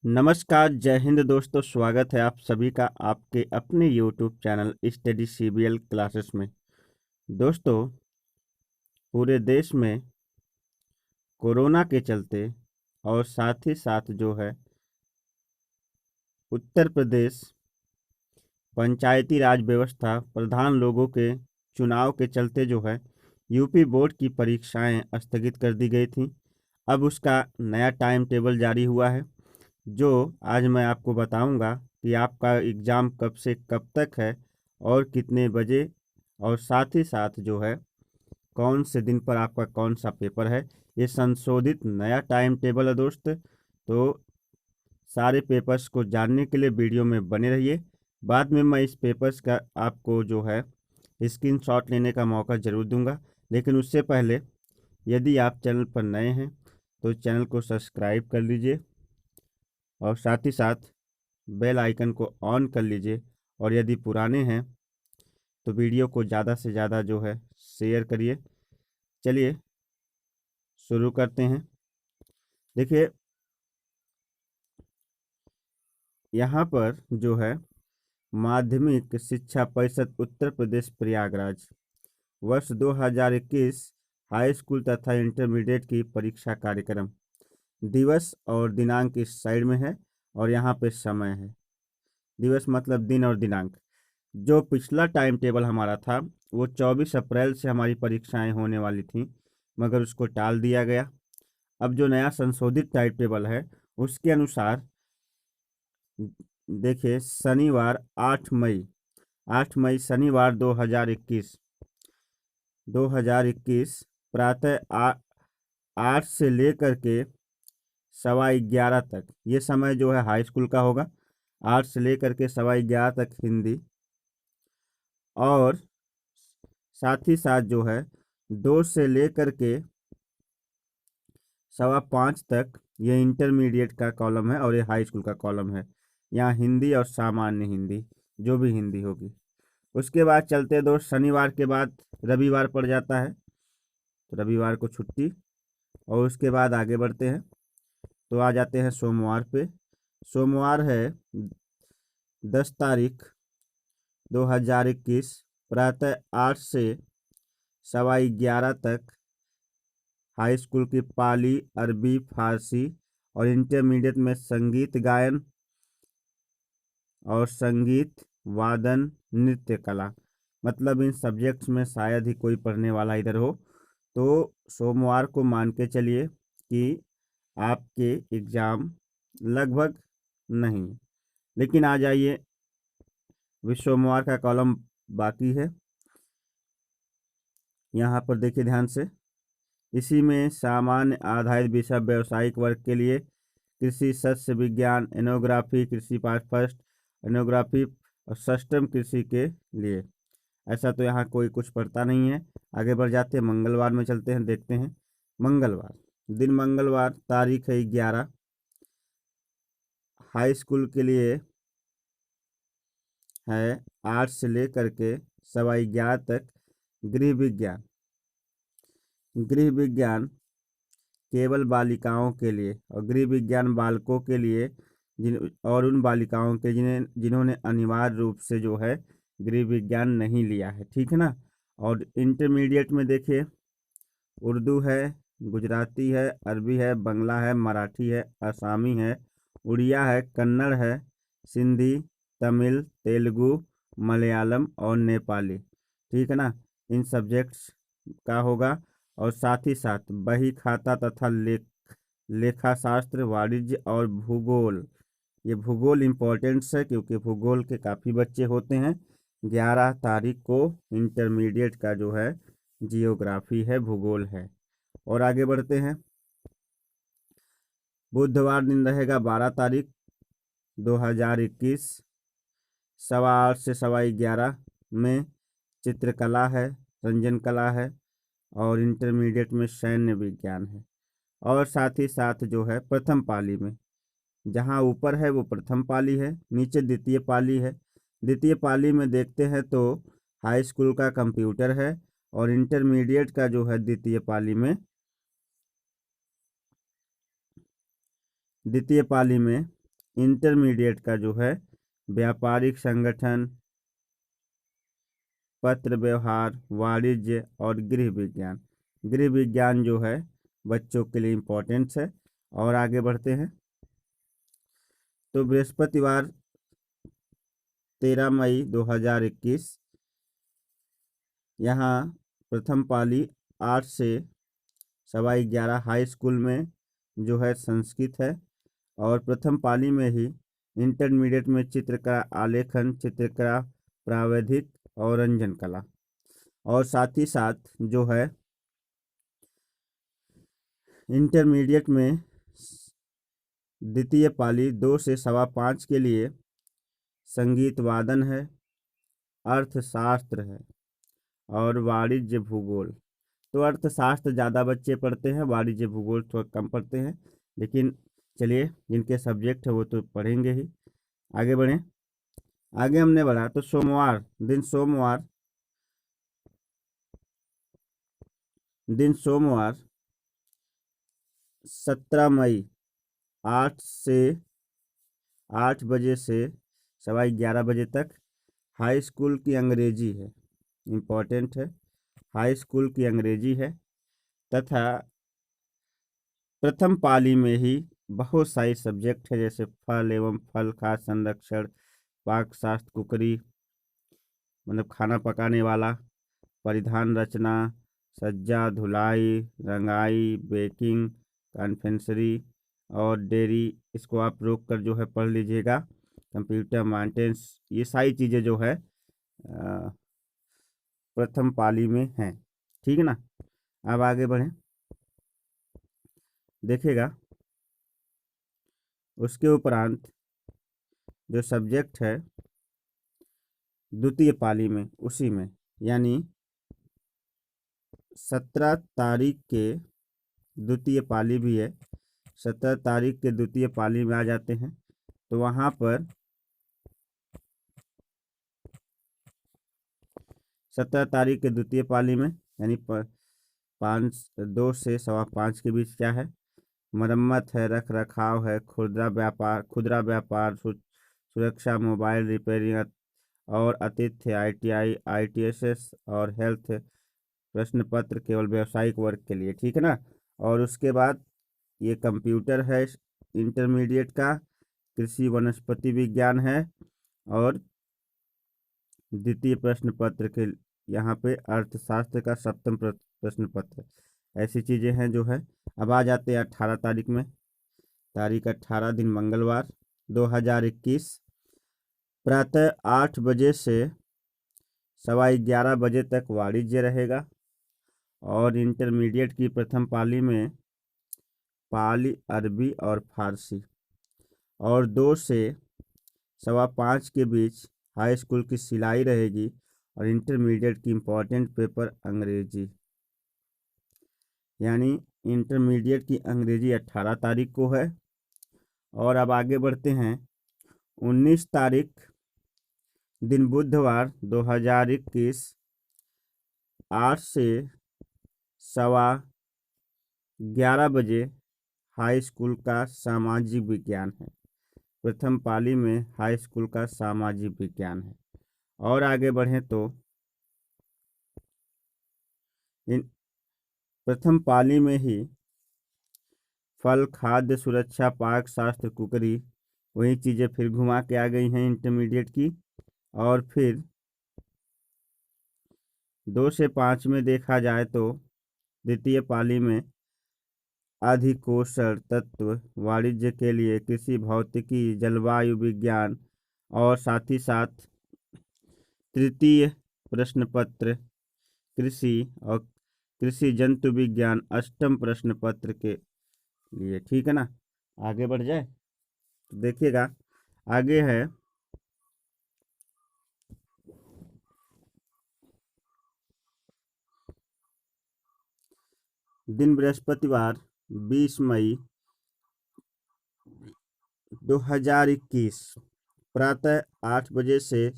नमस्कार, जय हिंद दोस्तों। स्वागत है आप सभी का आपके अपने YouTube channel study CBL classes में। दोस्तों, पूरे देश में कोरोना के चलते और साथ ही साथ जो है उत्तर प्रदेश पंचायती राज व्यवस्था प्रधान लोगों के चुनाव के चलते जो है यूपी बोर्ड की परीक्षाएं स्थगित कर दी गई थी। अब उसका नया टाइम टेबल जारी हुआ है, जो आज मैं आपको बताऊंगा कि आपका एग्ज़ाम कब से कब तक है और कितने बजे, और साथ ही साथ जो है कौन से दिन पर आपका कौन सा पेपर है। ये संशोधित नया टाइम टेबल है दोस्त। तो सारे पेपर्स को जानने के लिए वीडियो में बने रहिए। बाद में मैं इस पेपर्स का आपको जो है स्क्रीनशॉट लेने का मौका ज़रूर दूंगा, लेकिन उससे पहले यदि आप चैनल पर नए हैं तो चैनल को सब्सक्राइब कर लीजिए और साथ ही साथ बेल आइकन को ऑन कर लीजिए। और यदि पुराने हैं तो वीडियो को ज़्यादा से ज़्यादा जो है शेयर करिए। चलिए शुरू करते हैं। देखिए, यहाँ पर जो है माध्यमिक शिक्षा परिषद उत्तर प्रदेश प्रयागराज वर्ष 2021 हाई स्कूल तथा इंटरमीडिएट की परीक्षा कार्यक्रम, दिवस और दिनांक इस साइड में है और यहाँ पे समय है। दिवस मतलब दिन और दिनांक। जो पिछला टाइम टेबल हमारा था वो 24 अप्रैल से हमारी परीक्षाएं होने वाली थी, मगर उसको टाल दिया गया। अब जो नया संशोधित टाइम टेबल है उसके अनुसार देखिए, शनिवार 8 मई शनिवार 2021 प्रातः 8 से लेकर के 11:15 तक, ये समय जो है हाई स्कूल का होगा। 8 से लेकर के 11:15 तक हिंदी, और साथ ही साथ जो है 2 से लेकर के 5:15 तक ये इंटरमीडिएट का कॉलम है और ये हाई स्कूल का कॉलम है। यहाँ हिंदी और सामान्य हिंदी, जो भी हिंदी होगी। उसके बाद चलते दोस्त, शनिवार के बाद रविवार पड़ जाता है, तो रविवार को छुट्टी। और उसके बाद आगे बढ़ते हैं तो आ जाते हैं सोमवार पे। सोमवार है 10 तारीख 2021 प्रातः 8 से 11:15 तक हाई स्कूल की पाली, अरबी, फारसी, और इंटरमीडिएट में संगीत गायन और संगीत वादन, नृत्य कला। मतलब इन सब्जेक्ट्स में शायद ही कोई पढ़ने वाला इधर हो, तो सोमवार को मान के चलिए कि आपके एग्ज़ाम लगभग नहीं। लेकिन आ जाइए, सोमवार का कॉलम बाकी है। यहाँ पर देखिए ध्यान से, इसी में सामान्य आधारित विषय व्यावसायिक वर्ग के लिए कृषि, शस्य विज्ञान, एनोग्राफी, कृषि पाठ फर्स्ट, एनोग्राफी और सस्टम कृषि के लिए। ऐसा तो यहाँ कोई कुछ पढ़ता नहीं है। आगे बढ़ जाते हैं, मंगलवार में चलते हैं, देखते हैं। मंगलवार दिन, मंगलवार तारीख है 11। हाई स्कूल के लिए है 8 से लेकर के 11:15 तक गृह विज्ञान। गृह विज्ञान केवल बालिकाओं के लिए, और गृह विज्ञान बालकों के लिए और उन बालिकाओं के जिन्होंने अनिवार्य रूप से जो है गृह विज्ञान नहीं लिया है, ठीक है ना। और इंटरमीडिएट में देखिए, उर्दू है, गुजराती है, अरबी है, बंगला है, मराठी है, आसामी है, उड़िया है, कन्नड़ है, सिंधी, तमिल, तेलुगु, मलयालम और नेपाली, ठीक है ना। इन सब्जेक्ट्स का होगा। और साथ ही साथ बही खाता तथा लेखा शास्त्र, वाणिज्य और भूगोल। ये भूगोल इम्पोर्टेंट्स है क्योंकि भूगोल के काफ़ी बच्चे होते हैं। 11 तारीख को इंटरमीडिएट का जो है जियोग्राफी है, भूगोल है। और आगे बढ़ते हैं, बुधवार दिन रहेगा 12 तारीख 2021 8:15 से 11:15 में चित्रकला है, रंजन कला है, और इंटरमीडिएट में सैन्य विज्ञान है। और साथ ही साथ जो है प्रथम पाली में, जहाँ ऊपर है वो प्रथम पाली है, नीचे द्वितीय पाली है। द्वितीय पाली में देखते हैं तो हाई स्कूल का कंप्यूटर है, और इंटरमीडिएट का जो है द्वितीय पाली में इंटरमीडिएट का जो है व्यापारिक संगठन, पत्र व्यवहार, वाणिज्य और गृह विज्ञान। गृह विज्ञान जो है बच्चों के लिए इम्पोर्टेंट है। और आगे बढ़ते हैं। तो बृहस्पतिवार 13 मई 2021 यहाँ प्रथम पाली 8 से 11:15 हाई स्कूल में जो है संस्कृत है। और प्रथम पाली में ही इंटरमीडिएट में चित्रकला, आलेखन, चित्रकला, प्रावैधिक और रंजन कला। और साथ ही साथ जो है इंटरमीडिएट में द्वितीय पाली 2 से 5:15 के लिए संगीत वादन है, अर्थशास्त्र है और वाणिज्य भूगोल। तो अर्थशास्त्र ज़्यादा बच्चे पढ़ते हैं, वाणिज्य भूगोल थोड़ा कम पढ़ते हैं, लेकिन चलिए जिनके सब्जेक्ट है वो तो पढ़ेंगे ही। आगे बढ़ें। आगे हमने बढ़ा तो सोमवार दिन सोमवार 17 मई 8 बजे से 11:15 तक हाई स्कूल की अंग्रेजी है, इम्पोर्टेंट है, हाई स्कूल की अंग्रेजी है। तथा प्रथम पाली में ही बहुत सारी सब्जेक्ट है, जैसे फल एवं फल खाद्य संरक्षण, पाक शास्त्र, कुकरी मतलब खाना पकाने वाला, परिधान रचना, सज्जा, धुलाई, रंगाई, बेकिंग, कन्फेक्शनरी और डेयरी। इसको आप रोक कर जो है पढ़ लीजिएगा। कंप्यूटर मेंटेनेंस, ये सारी चीज़ें जो है प्रथम पाली में हैं। ठीक है ना। अब आगे बढ़ें। देखिएगा उसके उपरांत जो सब्जेक्ट है द्वितीय पाली में, उसी में यानी 17 तारीख के द्वितीय पाली भी है, 17 तारीख के द्वितीय पाली में आ जाते हैं। तो वहाँ पर 17 तारीख के द्वितीय पाली में यानी 2 से 5:15 के बीच क्या है, मरम्मत है, रख रखाव है, खुदरा व्यापार, सुरक्षा, मोबाइल रिपेयरिंग और आतिथ्य, ITI, ITSS और हेल्थ प्रश्न पत्र केवल व्यावसायिक वर्ग के लिए। ठीक है ना। और उसके बाद ये कंप्यूटर है इंटरमीडिएट का, कृषि वनस्पति विज्ञान है और द्वितीय प्रश्न पत्र के यहाँ पे अर्थशास्त्र का 7वां प्रश्न पत्र। ऐसी चीज़ें हैं जो है। अब आ जाते हैं 18 तारीख में। तारीख 18 दिन मंगलवार 2021 प्रातः 8 बजे से 11:15 बजे तक वाणिज्य रहेगा। और इंटरमीडिएट की प्रथम पाली में पाली, अरबी और फारसी। और 2 से 5:15 के बीच हाई स्कूल की सिलाई रहेगी और इंटरमीडिएट की इम्पोर्टेंट पेपर अंग्रेजी, यानी इंटरमीडिएट की अंग्रेजी 18 तारीख को है। और अब आगे बढ़ते हैं। 19 तारीख दिन बुधवार 2021 8 से 11:15 बजे हाई स्कूल का सामाजिक विज्ञान है। प्रथम पाली में हाई स्कूल का सामाजिक विज्ञान है। और आगे बढ़ें तो इन प्रथम पाली में ही फल, खाद्य सुरक्षा, पाक शास्त्र, कुकरी, वही चीज़ें फिर घुमा के आ गई हैं इंटरमीडिएट की। और फिर 2 से 5 में देखा जाए तो द्वितीय पाली में अधिकोषण तत्व, वाणिज्य के लिए कृषि भौतिकी, जलवायु विज्ञान और साथ ही साथ तृतीय प्रश्न पत्र कृषि और कृषि जंतु विज्ञान 8वां प्रश्न पत्र के लिए। ठीक है ना। आगे बढ़ जाए तो देखिएगा आगे है दिन बृहस्पतिवार 20 मई 2021 प्रातः 8 बजे से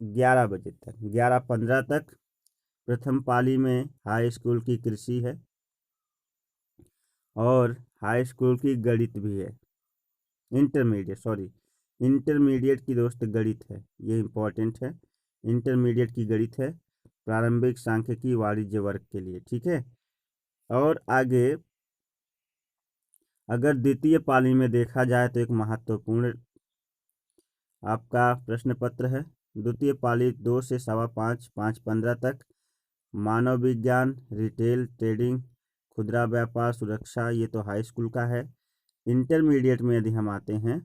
11:15 बजे तक, 11:15 तक प्रथम पाली में हाई स्कूल की कृषि है और हाई स्कूल की गणित भी है। इंटरमीडिएट, सॉरी, इंटरमीडिएट की दोस्त गणित है, ये इंपॉर्टेंट है। इंटरमीडिएट की गणित है, प्रारंभिक सांख्यिकी वाणिज्य वर्ग के लिए, ठीक है। और आगे अगर द्वितीय पाली में देखा जाए तो एक महत्वपूर्ण आपका प्रश्न पत्र है। द्वितीय पाली 2 से 5:15 5:15 तक मानव विज्ञान, रिटेल, ट्रेडिंग, खुदरा व्यापार, सुरक्षा, ये तो हाई स्कूल का है। इंटरमीडिएट में यदि हम आते हैं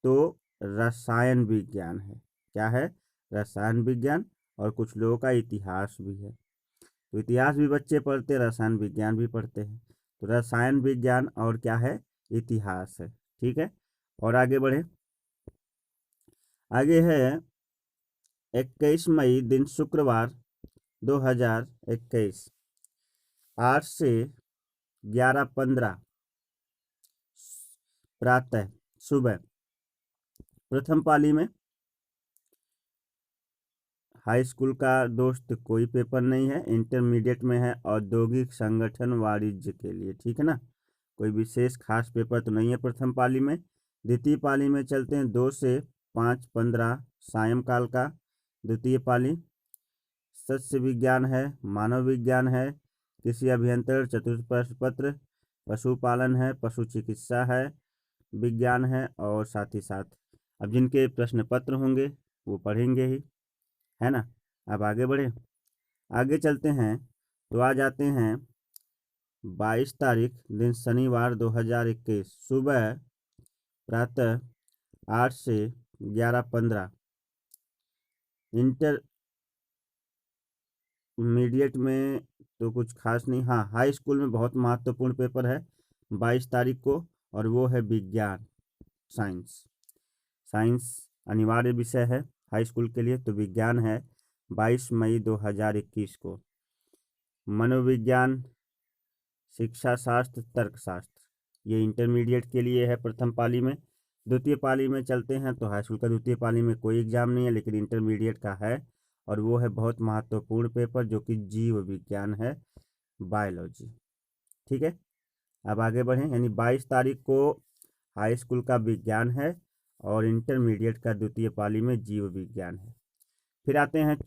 तो रसायन विज्ञान है। क्या है? रसायन विज्ञान, और कुछ लोगों का इतिहास भी है। तो इतिहास भी बच्चे पढ़ते, रसायन विज्ञान भी पढ़ते हैं। तो रसायन विज्ञान और क्या है? इतिहास है, ठीक है। और आगे बढ़े, आगे है 21 मई दिन शुक्रवार 2021 8 से 11:15 प्रातः सुबह। प्रथम पाली में हाई स्कूल का दोस्त कोई पेपर नहीं है। इंटरमीडिएट में है औद्योगिक संगठन वाणिज्य के लिए, ठीक है ना। कोई विशेष खास पेपर तो नहीं है प्रथम पाली में। द्वितीय पाली में चलते हैं 2 से 5:15 सायंकाल का द्वितीय पाली। सस्य विज्ञान है, मानव विज्ञान है, कृषि अभियंत्रण, चतुर्थ प्रश्न पत्र, पशुपालन है, पशु चिकित्सा है, विज्ञान है, और साथ ही साथ अब जिनके प्रश्न पत्र होंगे वो पढ़ेंगे ही, है ना। अब आगे बढ़े, आगे चलते हैं तो आ जाते हैं 22 तारीख दिन शनिवार 2021 सुबह प्रातः 8 से 11:15। इंटरमीडिएट में तो कुछ खास नहीं, हाँ हाई स्कूल में बहुत महत्वपूर्ण पेपर है 22 तारीख को, और वो है विज्ञान, साइंस। साइंस अनिवार्य विषय है हाई स्कूल के लिए, तो विज्ञान है 22 मई 2021 को। मनोविज्ञान, शिक्षा शास्त्र, तर्कशास्त्र, ये इंटरमीडिएट के लिए है प्रथम पाली में। द्वितीय पाली में चलते हैं तो हाई स्कूल का द्वितीय पाली में कोई एग्जाम नहीं है, लेकिन इंटरमीडिएट का है, और वो है बहुत महत्वपूर्ण पेपर जो कि जीव विज्ञान है, बायोलॉजी, ठीक है। अब आगे बढ़ें, यानी 22 तारीख को हाई स्कूल का विज्ञान है और इंटरमीडिएट का द्वितीय पाली में जीव विज्ञान है। फिर आते हैं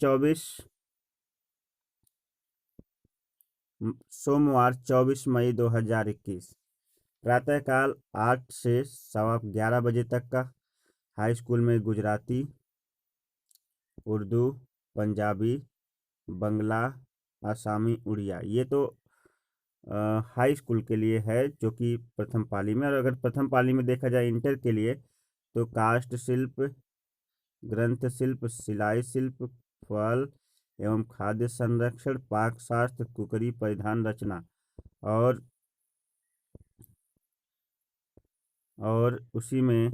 सोमवार 24 मई 2021 प्रातःकाल 8 से 11:15 बजे तक का हाई स्कूल में गुजराती, उर्दू, पंजाबी, बंगला, आसामी, उड़िया, ये तो हाई स्कूल के लिए है जो कि प्रथम पाली में। और अगर प्रथम पाली में देखा जाए इंटर के लिए तो काष्ठ शिल्प, ग्रंथ शिल्प, सिलाई शिल्प, फल एवं खाद्य संरक्षण, पाक शास्त्र, कुकरी, परिधान रचना, और उसी में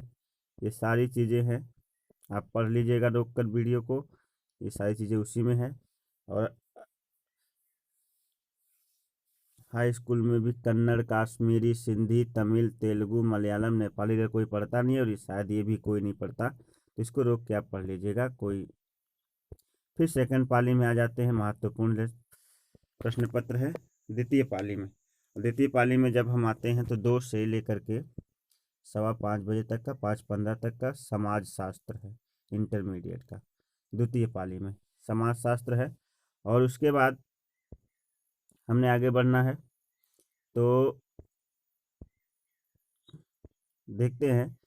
ये सारी चीज़ें हैं। आप पढ़ लीजिएगा रोक कर वीडियो को, ये सारी चीज़ें उसी में है। और हाई स्कूल में भी कन्नड़, काश्मीरी, सिंधी, तमिल, तेलुगु, मलयालम, नेपाली अगर कोई पढ़ता नहीं है, और शायद ये भी कोई नहीं पढ़ता, तो इसको रोक के आप पढ़ लीजिएगा कोई। फिर सेकंड पाली में आ जाते हैं, महत्वपूर्ण प्रश्न पत्र है द्वितीय पाली में। द्वितीय पाली में जब हम आते हैं तो 2 से लेकर के 5:15 बजे तक का, 5:15 तक का समाज शास्त्र है इंटरमीडिएट का। द्वितीय पाली में समाज शास्त्र है। और उसके बाद हमने आगे बढ़ना है तो देखते हैं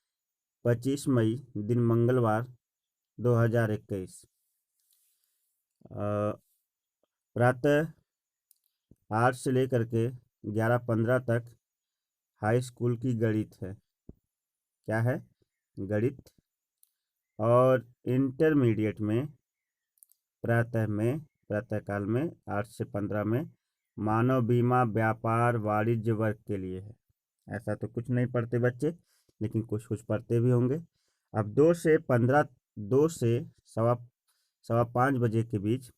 25 मई दिन मंगलवार 2021 प्रातः 8 से लेकर के 11:15 तक हाई स्कूल की गणित है। क्या है? गणित। और इंटरमीडिएट में प्रातःकाल में 8 से 15 में मानव बीमा, व्यापार, वाणिज्य वर्ग के लिए है। ऐसा तो कुछ नहीं पढ़ते बच्चे, लेकिन कुछ कुछ पढ़ते भी होंगे। अब 2 से 5:15 बजे के बीच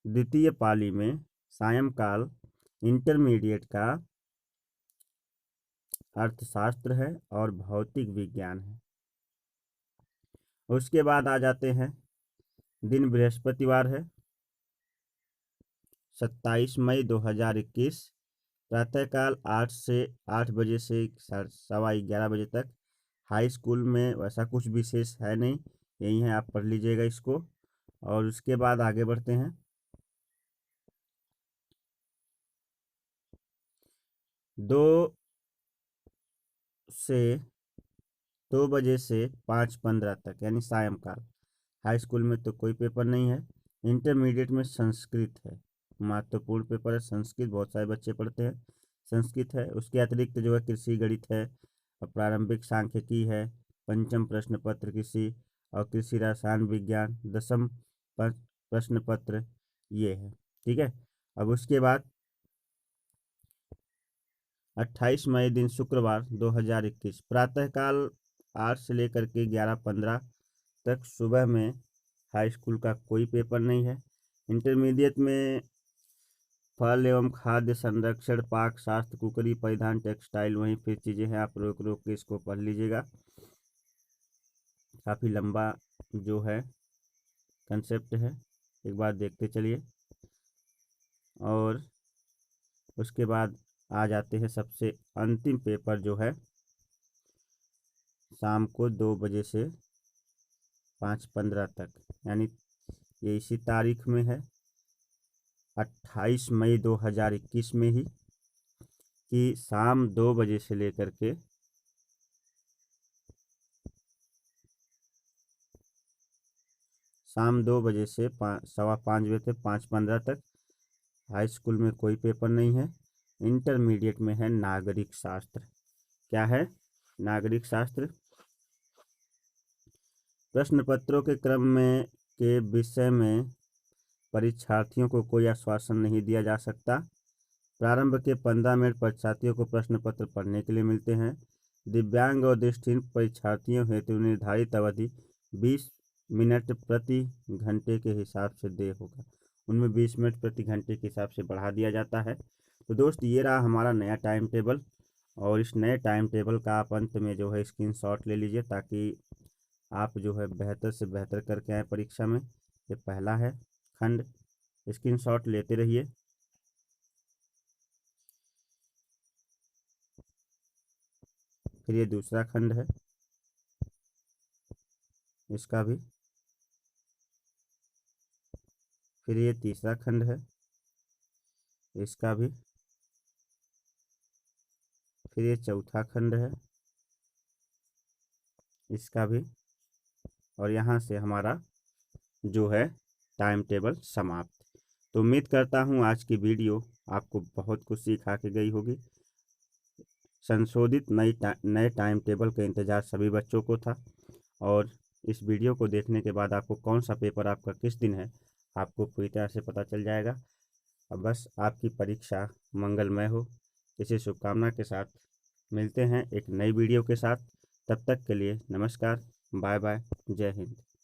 द्वितीय पाली में सायंकाल इंटरमीडिएट का अर्थशास्त्र है और भौतिक विज्ञान है। उसके बाद आ जाते हैं, दिन बृहस्पतिवार है 27 मई 2021 प्रातःकाल 8 बजे से 11:15 बजे तक। हाई स्कूल में वैसा कुछ विशेष है नहीं, यही है, आप पढ़ लीजिएगा इसको। और उसके बाद आगे बढ़ते हैं। 2 बजे से 5:15 तक यानी सायंकाल। हाई स्कूल में तो कोई पेपर नहीं है। इंटरमीडिएट में संस्कृत है, महत्वपूर्ण पेपर है संस्कृत, बहुत सारे बच्चे पढ़ते हैं। संस्कृत है, उसके अतिरिक्त जो है कृषि गणित है, और प्रारंभिक सांख्यिकी है, पंचम प्रश्न पत्र कृषि, और कृषि रसायन विज्ञान 10म प्रश्न पत्र, ये है। ठीक है। अब उसके बाद 28 मई दिन शुक्रवार 2021 प्रातःकाल 8 से लेकर के 11:15 तक सुबह में हाई स्कूल का कोई पेपर नहीं है। इंटरमीडिएट में फल एवं खाद्य संरक्षण, पाक शास्त्र, कुकरी, परिधान, टेक्सटाइल, वहीं फिर चीज़ें हैं, आप रोक रोक के इसको पढ़ लीजिएगा। काफ़ी लंबा जो है कंसेप्ट है, एक बार देखते चलिए। और उसके बाद आ जाते हैं सबसे अंतिम पेपर जो है शाम को 2 बजे से 5:15 तक, यानी ये इसी तारीख में है 28 मई 2021 में ही, कि शाम 2 बजे से लेकर के शाम 2 बजे से 5:15 बजे तक 5:15 तक हाई स्कूल में कोई पेपर नहीं है। इंटरमीडिएट में है नागरिक शास्त्र। क्या है? नागरिक शास्त्र। प्रश्न पत्रों के क्रम में के विषय में परीक्षार्थियों को कोई आश्वासन नहीं दिया जा सकता। प्रारंभ के 15 मिनट परीक्षार्थियों को प्रश्न पत्र पढ़ने के लिए मिलते हैं। दिव्यांग और दृष्टिहीन परीक्षार्थियों हेतु निर्धारित अवधि 20 मिनट प्रति घंटे के हिसाब से दे होगा, उनमें 20 मिनट प्रति घंटे के हिसाब से बढ़ा दिया जाता है। तो दोस्त, ये रहा हमारा नया टाइम टेबल, और इस नए टाइम टेबल का आप अंत में जो है स्क्रीनशॉट ले लीजिए, ताकि आप जो है बेहतर से बेहतर करके आए परीक्षा में। ये पहला है खंड, स्क्रीनशॉट लेते रहिए। फिर ये दूसरा खंड है, इसका भी। फिर ये तीसरा खंड है, इसका भी। फिर ये चौथा खंड है, इसका भी। और यहाँ से हमारा जो है टाइम टेबल समाप्त। तो उम्मीद करता हूँ आज की वीडियो आपको बहुत कुछ सिखा के गई होगी। संशोधित नए टाइम टेबल का इंतज़ार सभी बच्चों को था, और इस वीडियो को देखने के बाद आपको कौन सा पेपर आपका किस दिन है, आपको पूरी तरह से पता चल जाएगा। अब बस आपकी परीक्षा मंगलमय हो, इसी शुभकामना के साथ मिलते हैं एक नई वीडियो के साथ। तब तक के लिए नमस्कार, बाय बाय, जय हिंद।